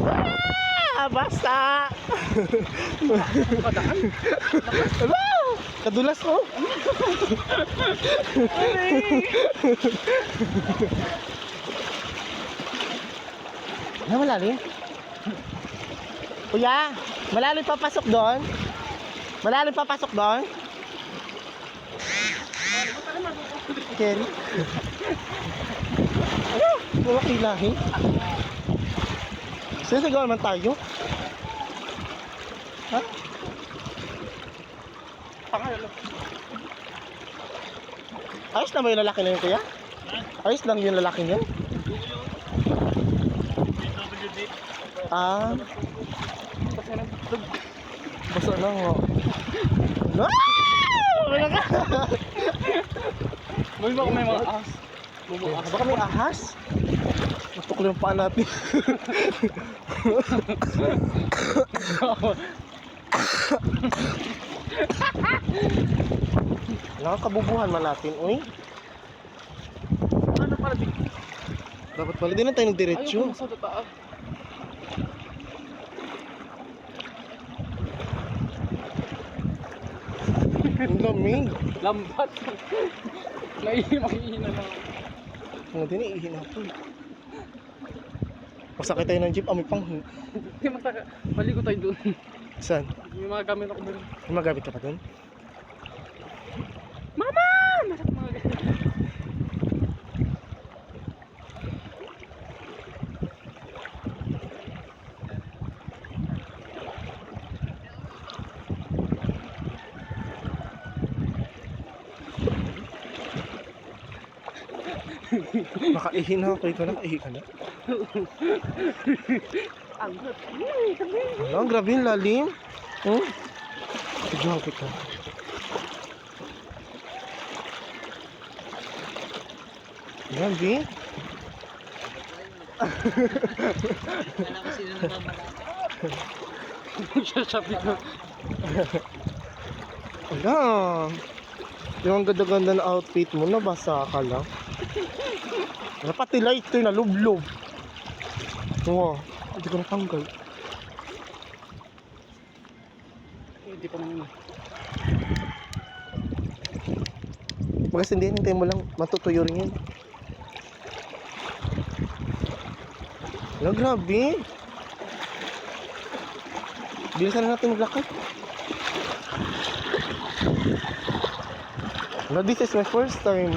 Ah, basta! Ano? Kadulas mo? Ano malalim? Kuya, malalim papasok doon? Malalim papasok doon? Kelly? Ano? Lumakilahin? Sisigaw naman tayo? Ha? Ayos na ba yung lalaki na yun, kuya? Ayos lang yung lalaki niya? Ah. Basta lang, oh. Wala ka! Baka may mga ahas. Baka may ahas? Matuklo yung paa natin. Nakakabubuhan man natin, uy. Ano pala di? Dapat pala din na tayo nagdiretso. Ayaw ko sa tataas. Ang lamig. Lambat. Makihina lang. Ano din, iihin ako. Masakit tayo ng jeep, amoy panghi. Hindi mataka. Maligo tayo doon. Saan? May mga gamit ako doon. May magamit ka pa dun? Mama! Masak mga gamit. Makaihi na ako, ikaw na, ihi ka na. Anggot. Ano, grabe yung lalim. Hmm? Tudyohan kita. Grabe. Wala ko sino naman malaki. Sasabi ko. Wala. Yung ang ganda-ganda na outfit mo, nabasa ka lang. Pati light ko na lublob. Wow, hindi ko natanggal. Hindi pa naman. Bagas hindi, hintay mo lang, matutuyo rin yun. Wala, grabe. Bilisan na natin maglakad. Wala, this is my first time.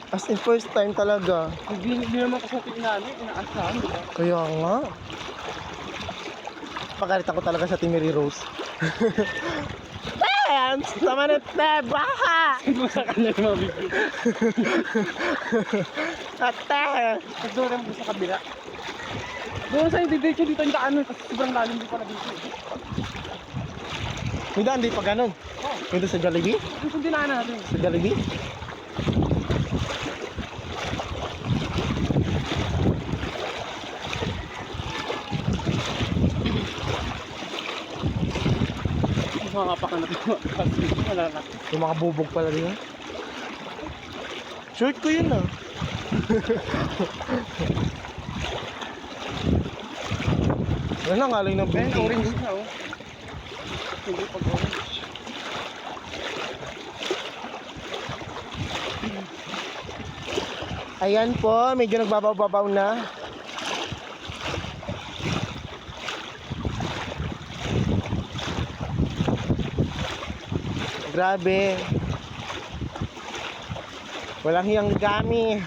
As in first time talaga. Hindi naman kasi inaano, inaasahan, di ba? Kaya nga. Pagalitan ko talaga sa Timiri Rose. Dance! Tama na baha! Hindi mo sa kanya yung mga video. Ate! Tapos doon rin mo sa kabila. Doon sa dito yung daan kasi sobrang lalim din pala dito. May daan di pa ganun. May doon sa Jollibee? Doon yung dinaan natin. Sa Jollibee? Mga kapakan na ito. Kasi wala na. Yung mga bubog pala rin. Short ko yun ah. Wala nga lang ng Ayun, building. orange na oh. Hindi pag orange. Ayan po, medyo nagbabaw-babaw na. Grabe. Walang hiyang gami.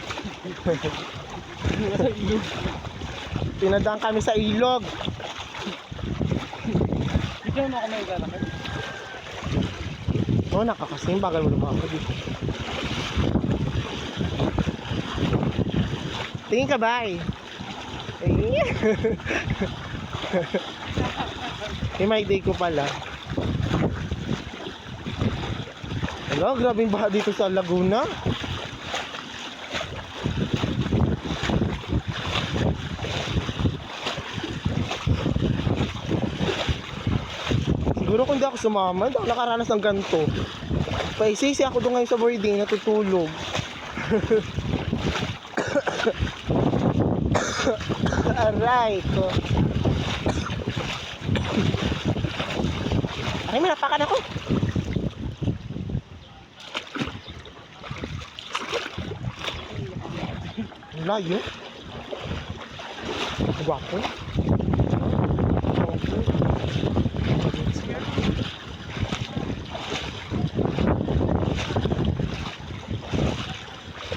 Pinadaan kami sa ilog. Bigyan mo ako may galakad. Oo, nakakasim. Bagal mo lumakad dito. Tingin ka ba eh? May day ko pala. Hello, grabe yung baha dito sa Laguna. Siguro kung di ako sumama, hindi ako nakaranas ng ganito. Paisisi ako doon ngayon sa boarding, natutulog. aray ko. Ay, may napakan ako. Ang layo. Gwapo.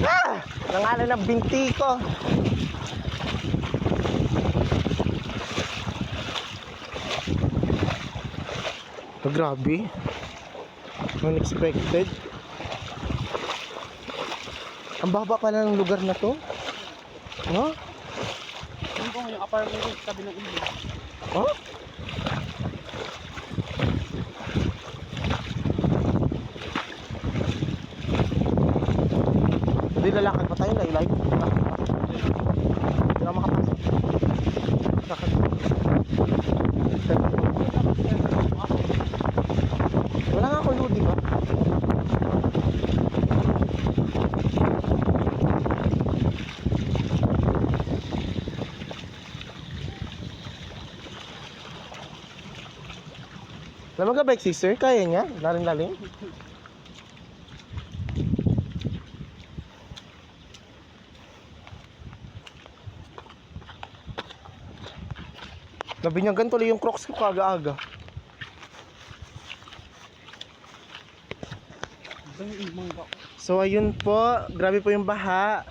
Ah! Nangalan ng binti ko. Oh, grabe. Unexpected. Ang baba pala ng lugar na to. No? Yung ko yung apartment ko sa tabi ng ilog. Oh? Hindi lalakad pa tayo, live. Hindi na makapasok. Lakad. Wala nga ako load, di ba? Lamang ka bike sister? Kaya niya? Laring-laring? Nabinyagan tuloy yung Crocs ko kaga-aga. Ito yung mangga ko. So ayun po, grabe po yung baha.